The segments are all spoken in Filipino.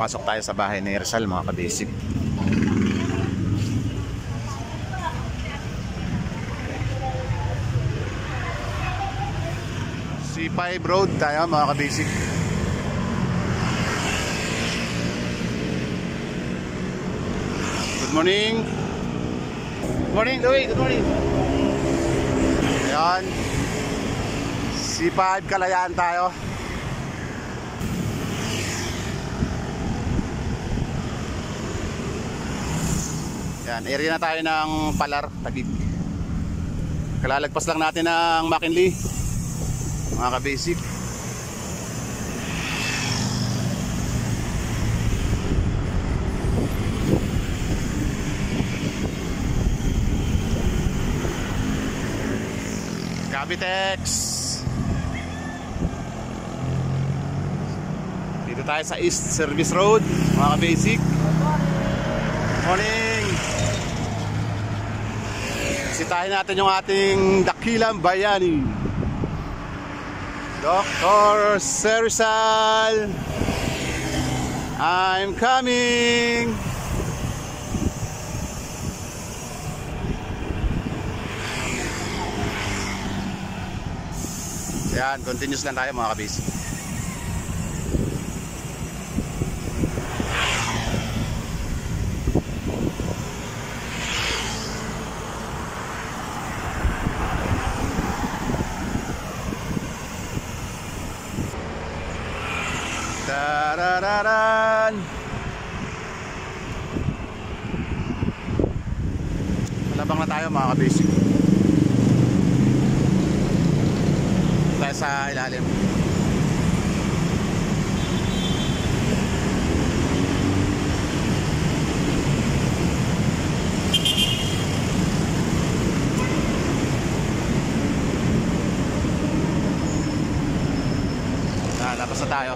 Pasok tayo sa bahay ni Rizal, mga kabasic. C5 road tayo, mga kabasic. Good morning. Good morning, Louie. Good morning. Ayan. C5 Kalayaan tayo. Yan, area na tayo ng Palar, Taguig. Kalalagpas lang natin ng McKinley, mga ka-basic. Cavitex. Dito tayo sa East Service Road, mga ka-basic. Morning. Bisitahin natin yung ating dakilang bayani, Dr. Rizal. I'm coming. Yan, continuous lang tayo, mga kabis. Tarararan. Malabang na tayo, mga kabasic. Tayo sa ilalim. Labas na tayo.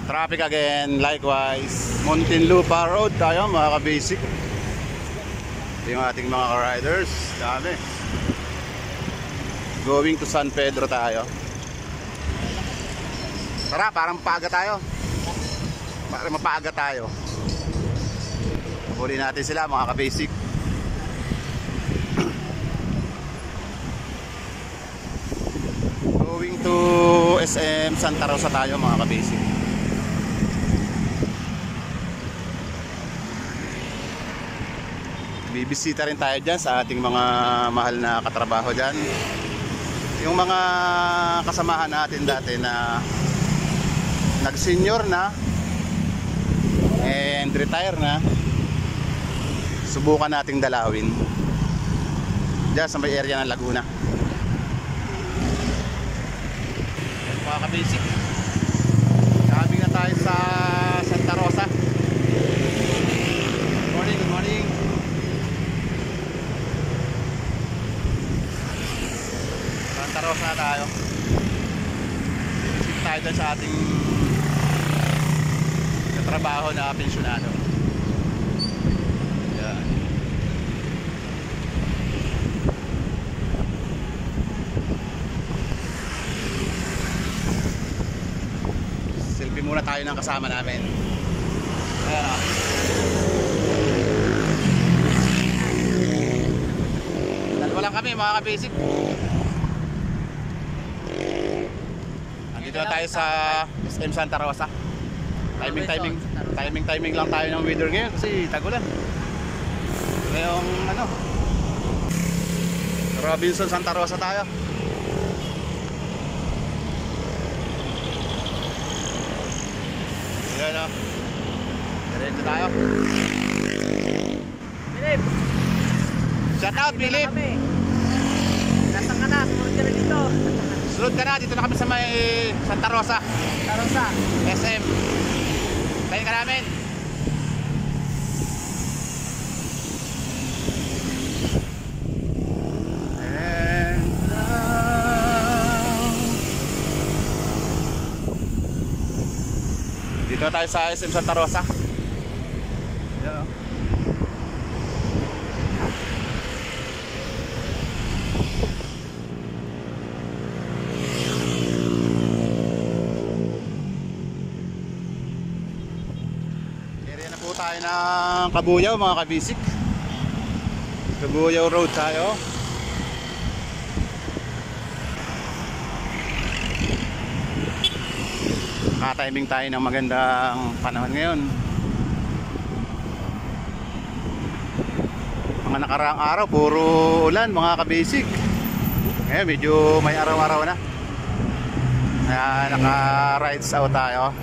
Traffic again, likewise. Muntinlupa Road tayo, mga ka-basic. Ito yung ating mga riders. Dami. Going to San Pedro tayo. Tara, parang paaga tayo. Parang mapaaga tayo. Huli natin sila, mga ka-basic. Going to SM Santa Rosa tayo, mga ka-basic. Bibisita rin tayo dyan sa ating mga mahal na katrabaho dyan. Yung mga kasamahan natin dati na nag-senior na and retire na, subukan nating dalawin dyan sa may area ng Laguna. Mga ka-basic, sabi na tayo sa Santa Rosa. Good morning, good morning. Santa Rosa tayo. Visit tayo doon sa ating katrabaho na pensyonado. Yan. Selfie muna tayo ng kasama namin. Ayan. Dalawa lang kami, mga ka-basic. Dito na tayo sa SM Santa Rosa. Timing lang tayo ng weather ngayon kasi tagulan. Ngayong ano, Robinson Santa Rosa tayo. Ayan o. Diretso tayo. Philip! Shout out, Philip! Nasaan ka na? Sumunod ka na dito. Sunod ka na, dito na kami sa may Santa Rosa. Santa Rosa. SM. Tayo ka namin. Dito na tayo sa SM Santa Rosa. Yan, oh. ng Kabuyaw mga kabisik. Kabuyaw Road tayo. Naka-timing tayo ng magandang panahon ngayon. Mga nakaraang araw puro ulan mga kabisik. Ngayon medyo may araw-araw na. Kaya naka-rides out tayo.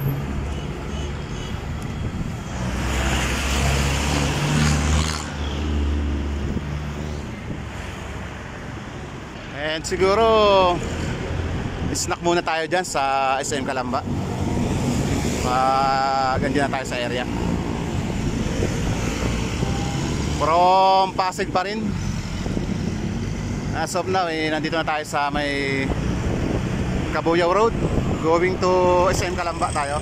And siguro snack muna tayo dyan sa SM Calamba. Ganyan na tayo sa area. From Pasig pa rin. As of now nandito na tayo sa may Kabuyaw Road. Going to SM Calamba tayo.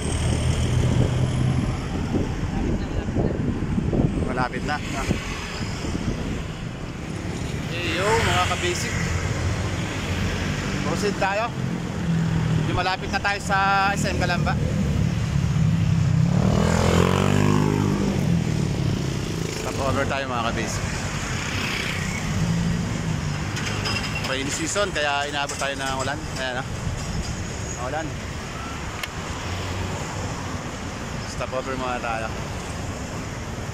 Malapit na. Hey yo mga kabasic, proceed tayo. Yung malapit na tayo sa SM Calamba. Stop over tayo mga kabasic. Rainy season kaya inaabot tayo ng ulan. Ayan o, ulan. Stop over mga tayo.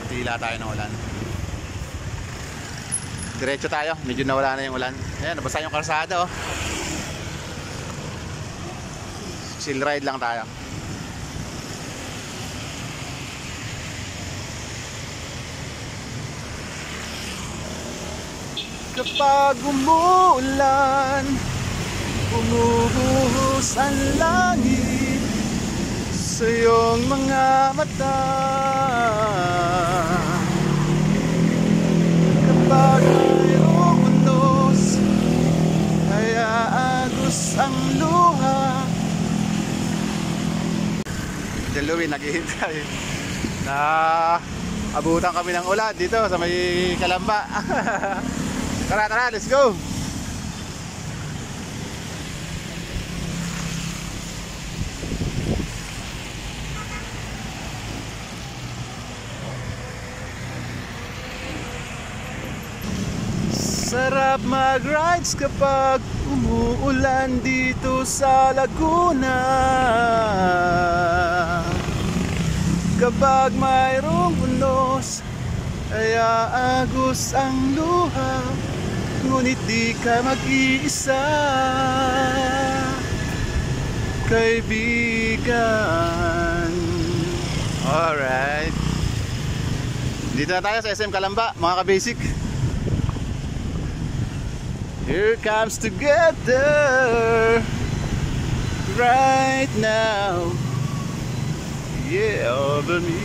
Tila tayo ng ulan. Diretso tayo, medyo nawala na yung ulan. Ayan, nabasa yung karsada oh. Chill ride lang tayo. Kapag umuulan, bumubuhos ang langit sa iyong mga mata. Kapag mayroong unos, ay aagos ang luha. Louie naghihintay na abutan kami ng ulan dito sa may Calamba. Tara tara, let's go. Sarap mag-rides kapag umuulan dito sa Laguna. Kapag mayroong unos, ay aagos ang luha. Ngunit di ka mag-iisa, kaibigan. Alright, dito na tayo sa SM Calamba mga kabasic. Here comes together right now. Yeah, over me.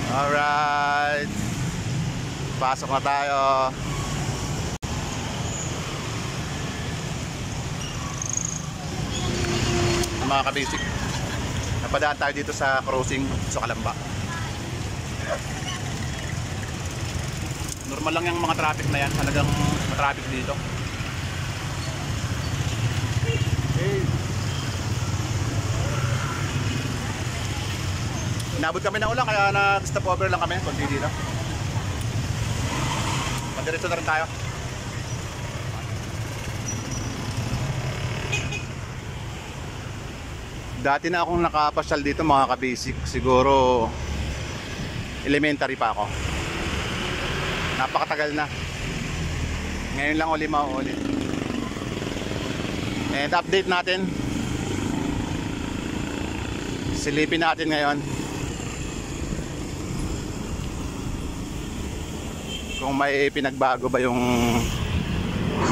Alright, pasok na tayo. Mga kabasic, napadaan tayo dito sa crossing sa Calamba. Normal lang yung mga traffic na yan. Talagang matraffic dito. Hey. Inabot kami ng ulan kaya nag-stop over lang kami. Kunti dito. Padiretso na rin tayo. Dati na akong nakapasyal dito mga kabasic. Siguro elementary pa ako. Napakatagal na. Ngayon lang uli mauulit. And update natin. Silipin natin ngayon kung may pinagbago ba yung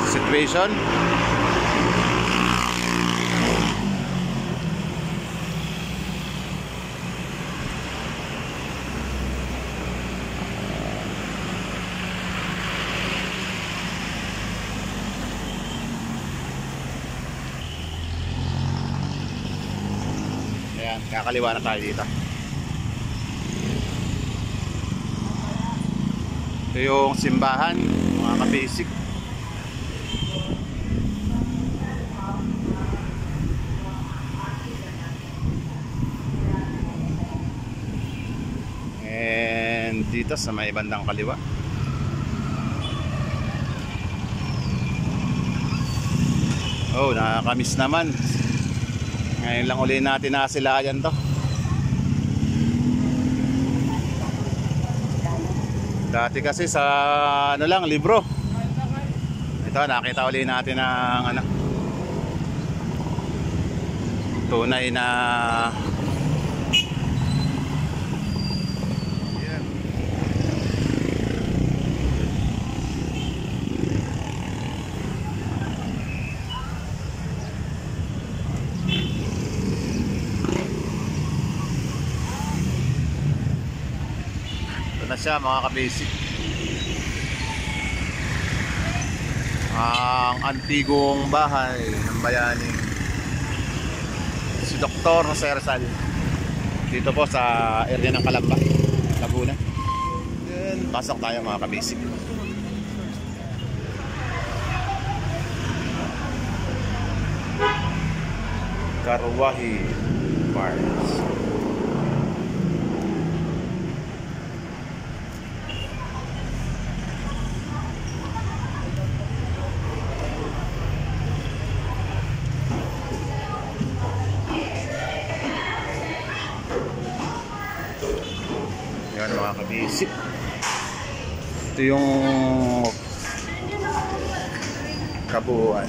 situation. Ayan, kakaliwa na tayo dito. Ito yung simbahan, mga kabasic. dito sa may bandang kaliwa. Oh, nakakamiss naman. Ngayon lang uli natin nasilayan to. Dati kasi sa ano lang, libro. Ito, nakita uli natin ng ano, tunay na yan. Ito na siya mga ka-basic, ang antigong bahay ng bayaning si Dr. Jose Rizal dito po sa area ng Calamba, Laguna. Then pasok tayo mga ka-basic. Karwahi Farms. Yan mga kabisip. Ito yung kabuuan.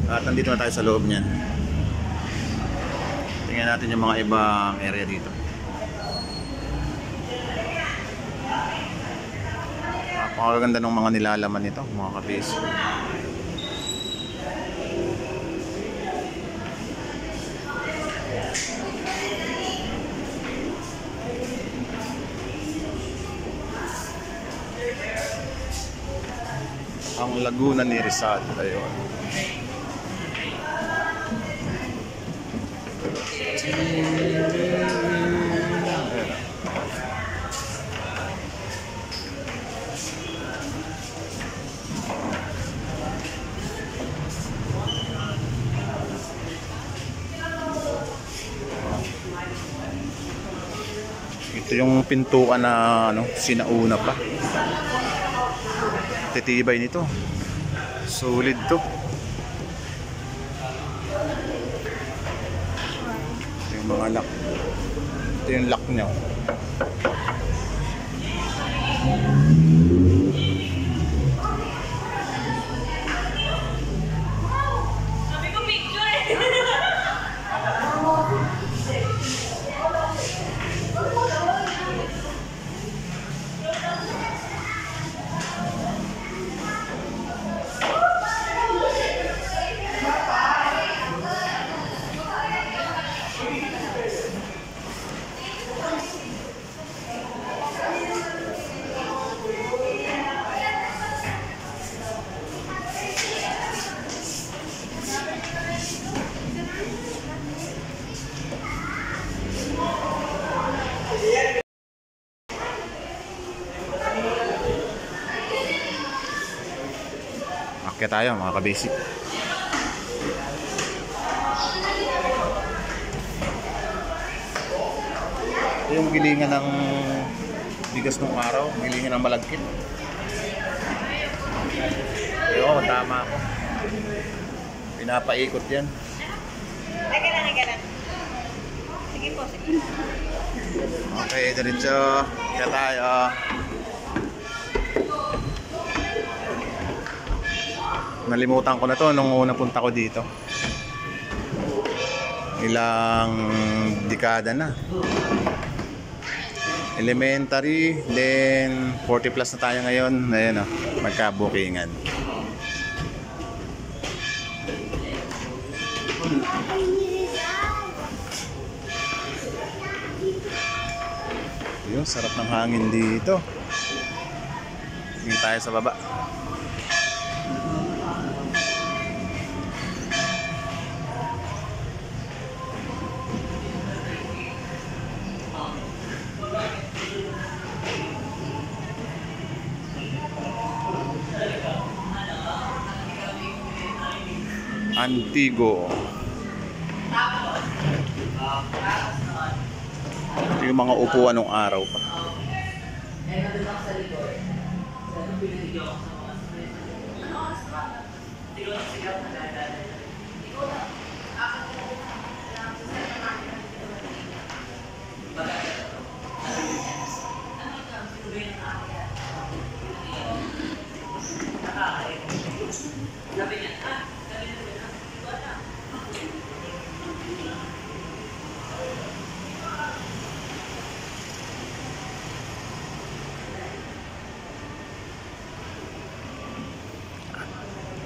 At nandito na tayo sa loob niyan. Tingnan natin yung mga ibang area dito. Napakaganda ng mga nilalaman nito mga kabisip. Ang Laguna ni Rizal. Ayun. Ito yung pintuan na ano, sinauna pa. Titibay nito. Solid to. Ito yung mga lock. Ito yung lock niya. Sabi ko picture eh. Akyat tayo mga ka-basic. Ito yung gilingan ng bigas ng araw, gilingan ng malagkit. Ayun, tama ako. Pinapaikot yan. Ay, ganun. Sige po, sige. Okay, diretso. Kaya tayo. Nalimutan ko na to nung una punta ko dito. Ilang dekada na. Elementary, then 40 plus na tayo ngayon. Ayan o, magkabukingan. Yun, sarap ng hangin dito. Tingin tayo sa baba. Antigo. Ito yung mga upuan ng araw pa.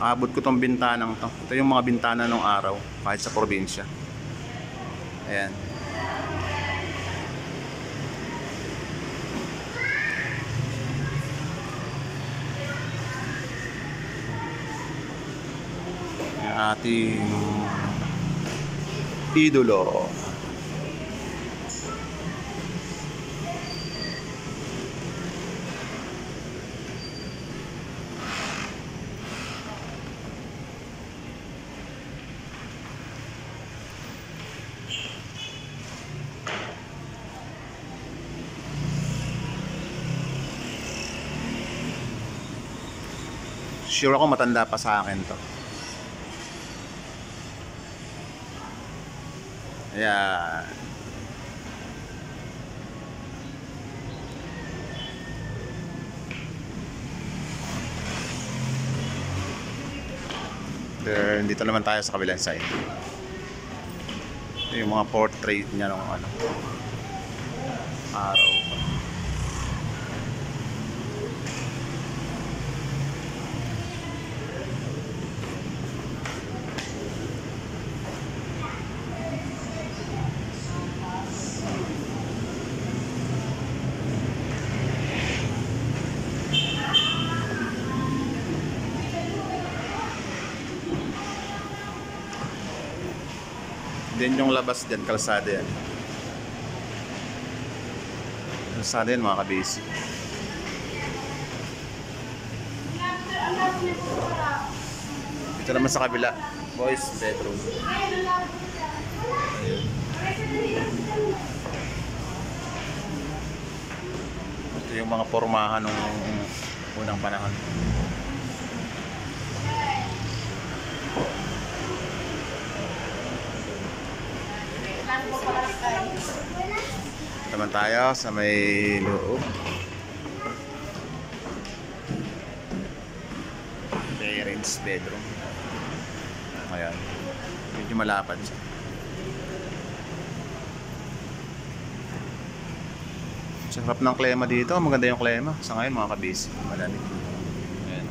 Abot ko tong bintanang to. Ito yung mga bintana ng araw kahit sa probinsya. Ayan. Yung ating idolo. Sure ako matanda pa sa akin to. Ayan. Then, dito naman tayo sa kabilang side. Ito yung mga portrait niya ng ano, araw. Then yung labas dyan, kalsada yan. Kalsada yan mga kabisi. Ito naman sa kabila, boys bedroom. Ito yung mga pormahan ng unang panahon. Naman tayo sa may loob. Parents bedroom. Ayan. Medyo malapad siya. Sarap ng klema dito. Maganda yung klema. Sa ngayon mga kabisi. Malamig. Ayan.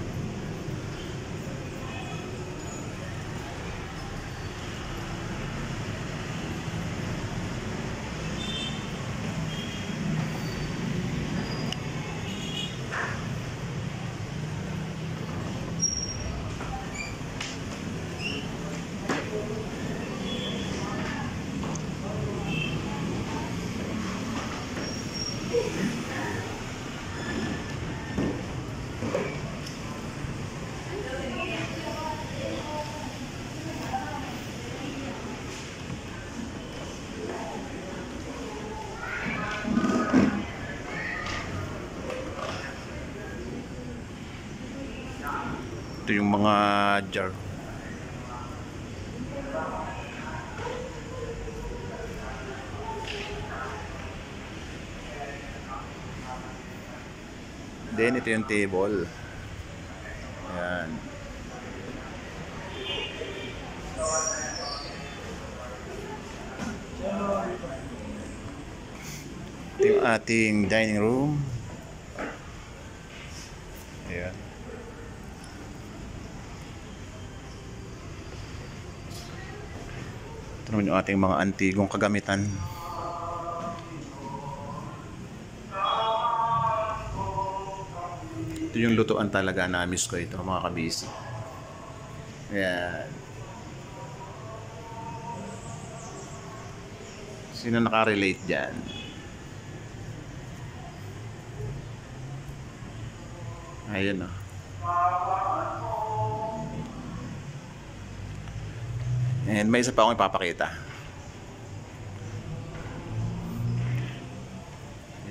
Ito yung mga jar. Then ito yung table. Ayan. Ito yung ating dining room. Ayan. Ito naman yung ating mga antigong kagamitan. Ito yung lutuan talaga, na-miss ko ito mga kabisi. Ayan. Sino nakarelate dyan? Ayan o. And may isa pa akong ipapakita.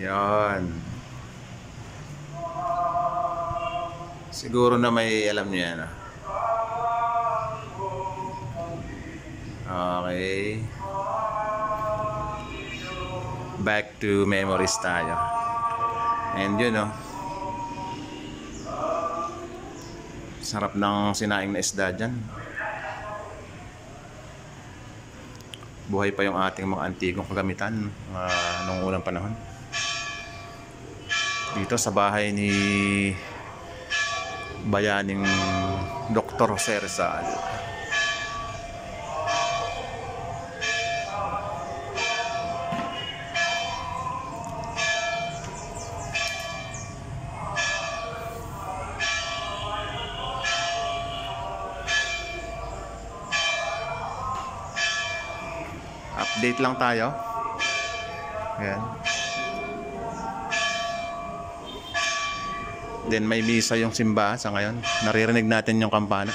Yan. Siguro na may alam niyo yan. Okay. Back to memories tayo. And yun, oh. Sarap ng sinaing na isda dyan. Buhay pa yung ating mga antigong kagamitan nung unang panahon. Dito sa bahay ni bayaning Dr. Jose Rizal. Update lang tayo. Ayan. Then may misa yung simbahan sa ngayon. Naririnig natin yung kampana.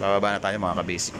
Bababa na tayo mga kabasic.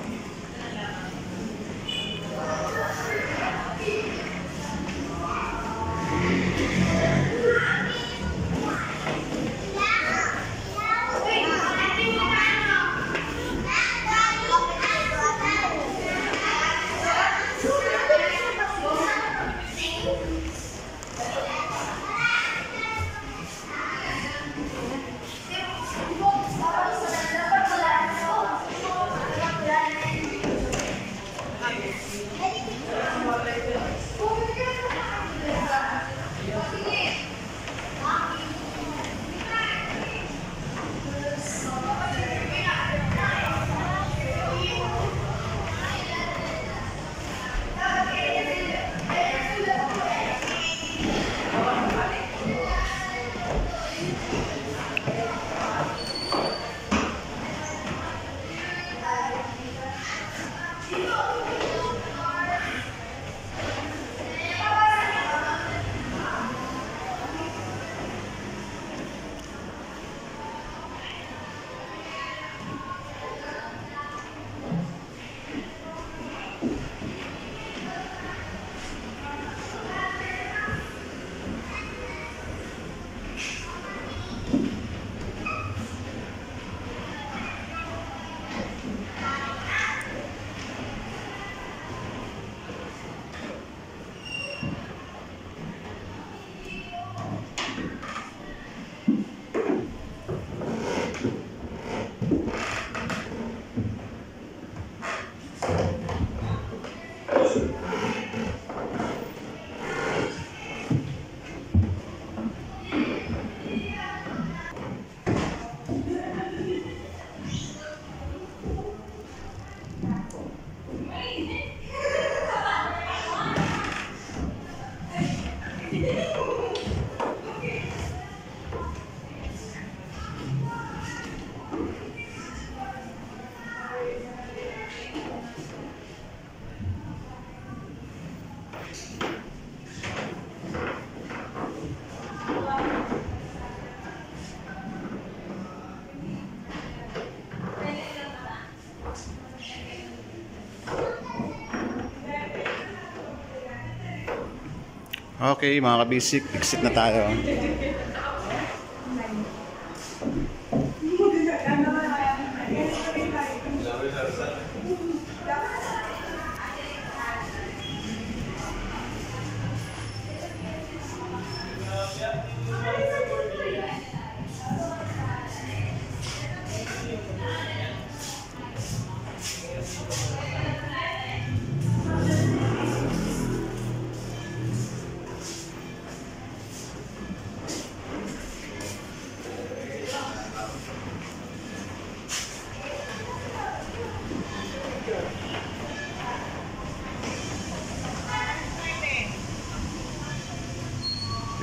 Okay mga kabisik, exit na tayo.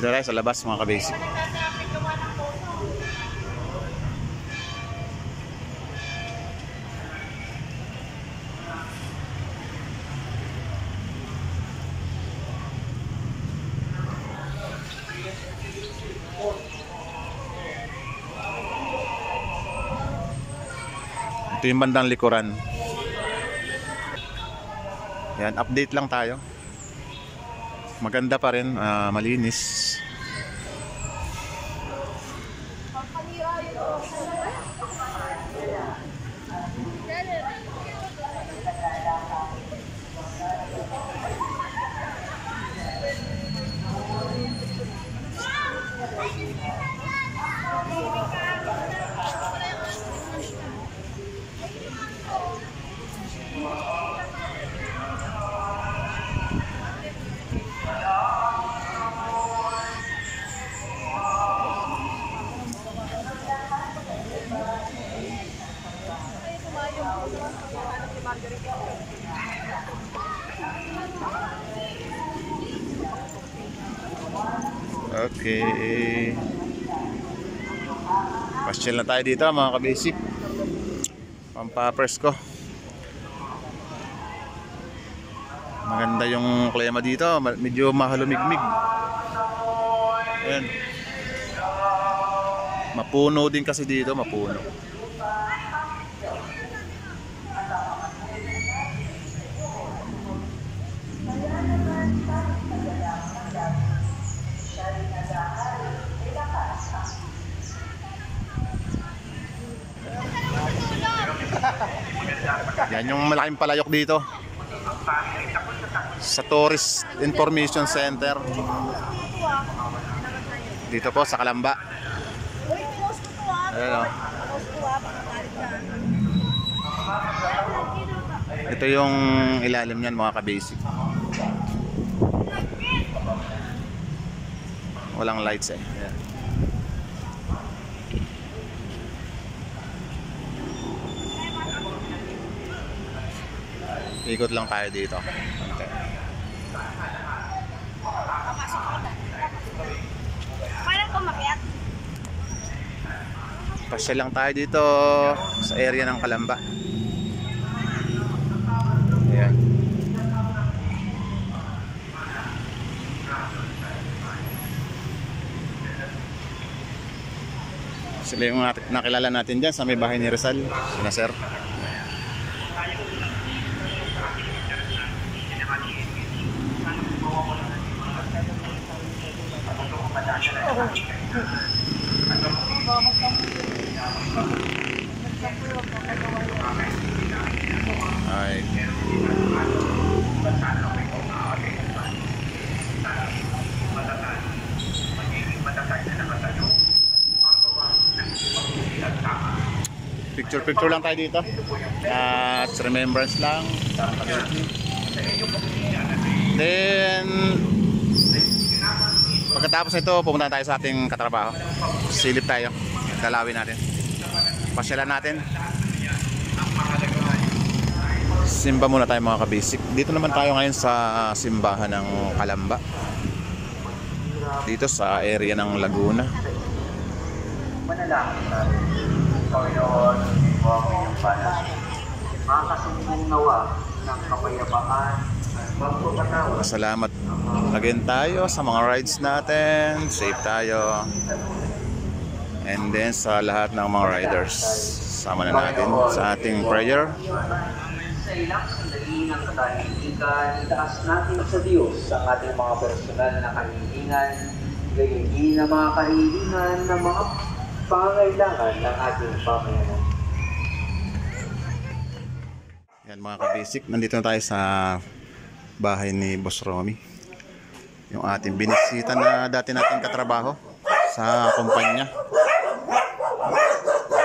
Dito tayo sa labas mga kabasic. Ito yung bandang likuran. Yan, update lang tayo. Maganda pa rin, malinis. Okay. Pasyal na tayo dito mga kabasic. Pampapresko. Maganda yung klima dito. Medyo mahalumigmig. Ayan. Mapuno din kasi dito. Mapuno. Yan yung malaking palayok dito sa Tourist Information Center dito po sa Calamba. Ayan, oh. Ito yung ilalim niyan mga kabasic. Walang lights eh. Ayan. Ikot lang tayo dito. Okay. Parang kumakyat. Pasyal lang tayo dito sa area ng Calamba. Ayan. Sila yung nakilala natin dyan sa may bahay ni Rizal, sina Sir. Ay. Picture lang tayo dito. At remembrance lang. Then pagkatapos nito, pumunta tayo sa ating katrabaho. Silip tayo. Dalawin natin. Pasyalan natin. Simba muna tayo mga kabasic. Dito naman tayo ngayon sa simbahan ng Calamba. Dito sa area ng Laguna. Manalangin natin. Panginoon, hindi mo ang inyong panas. Makakasumbong nawa ng kapayapaan at magpapatawad. Salamat again tayo sa mga rides natin. Safe tayo. And then sa lahat ng mga riders. Sama na natin sa ating prayer. Sa ilang sandali ng katahimikan, itaas natin sa Diyos ang ating mga personal na kahilingan, gayon din ang mga kahilingan ng mga pangangailangan ng ating Panginoon. Yan mga kabasic, nandito na tayo sa bahay ni Boss Romy. Yung ating binisita na dati nating katrabaho sa kumpanya.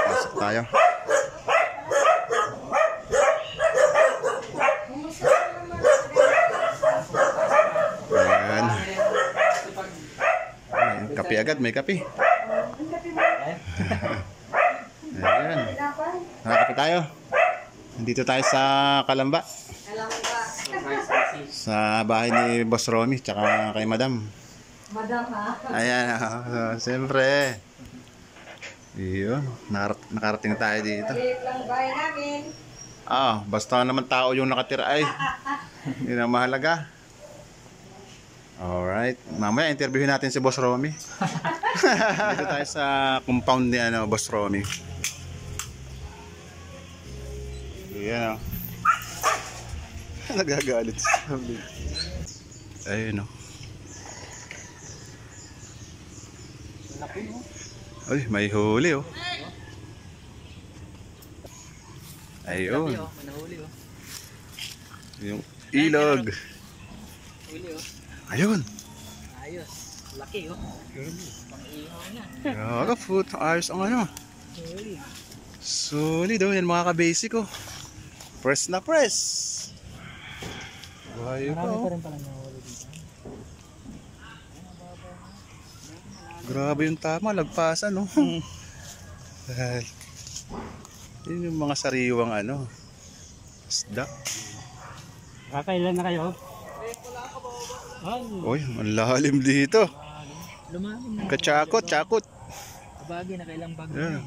Pasok tayo. Ayan. Kape agad, may kape. Ayan. Nakakape tayo. Nandito tayo sa Calamba. Sa bahay ni Boss Romy tsaka kay Madam. Madam ha? Ayan. Siyempre. Iyon. Nakarating tayo dito. Liit lang bahay namin. Basta naman tao yung nakatira ay. Yun ang mahalaga. Alright. Mamaya interviewin natin si Boss Romy. Dito tayo sa compound ni Boss Romy. Ayan o. Nagagalit sa sabi. Ayun o. Ay, may huli o. Ayun. Yung ilog. Ayun. Ayos. Laki oh. Pang-ihaw na. Grabe, food. Ayos ang ano. Huli. Solid oh. Yan mga ka-basic oh. Press na press. Bayo pa Marami oh. pa rin pala nahuli dito. Grabe yung tama. Lagpasan no. Dahil yun yung mga sariwang ano. Isda. Kakailan na kayo? Uy, ang lalim dito. Lumalim na. Kachakot, chakot. Kabagi na kailang bag. Yan.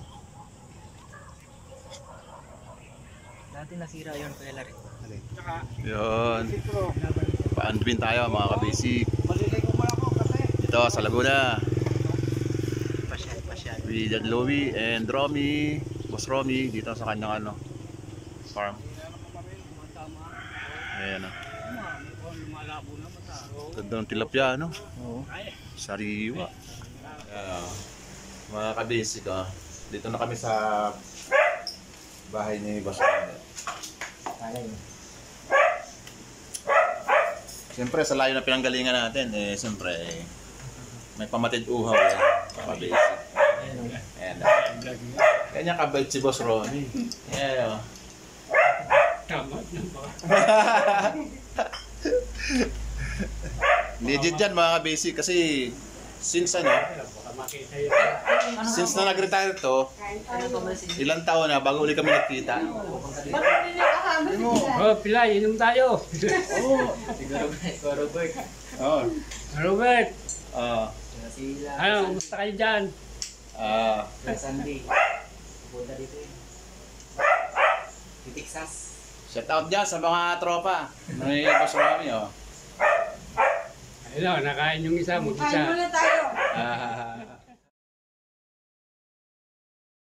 Dati nasira yun kaya lari. Yun. Paanbin tayo mga kabisi. Dito sa Laguna. Pasyal. With Dad Louie and Romy. Boss Romy. Dito sa kanyang ano, farm. Ayan o. Ganda ng tilapia, no? Oo. Sariwa. Mga kabisik, dito na kami sa bahay ni Boss Romy. Kala yun. Siyempre, sa layo na pinanggalingan natin, siyempre, may pamatid uhaw yan. Kabisik. Ayan. Kanya kabait si Boss Romy. Ayan o. Legit yan mga ka-basic kasi since ano, since na nag-retire to, ilang taon na bago ulit kami nagkita. Oh, Pilay, inom tayo. Robert. Oh. Robert, Sila. ano, kumusta kayo dyan? Sunday. Punta dito yun. Di Texas. Shout out dyan sa mga tropa. May Boss Romy, oh. Ayun, nakain yung isa, Kain mag-isa. muna tayo. Ah,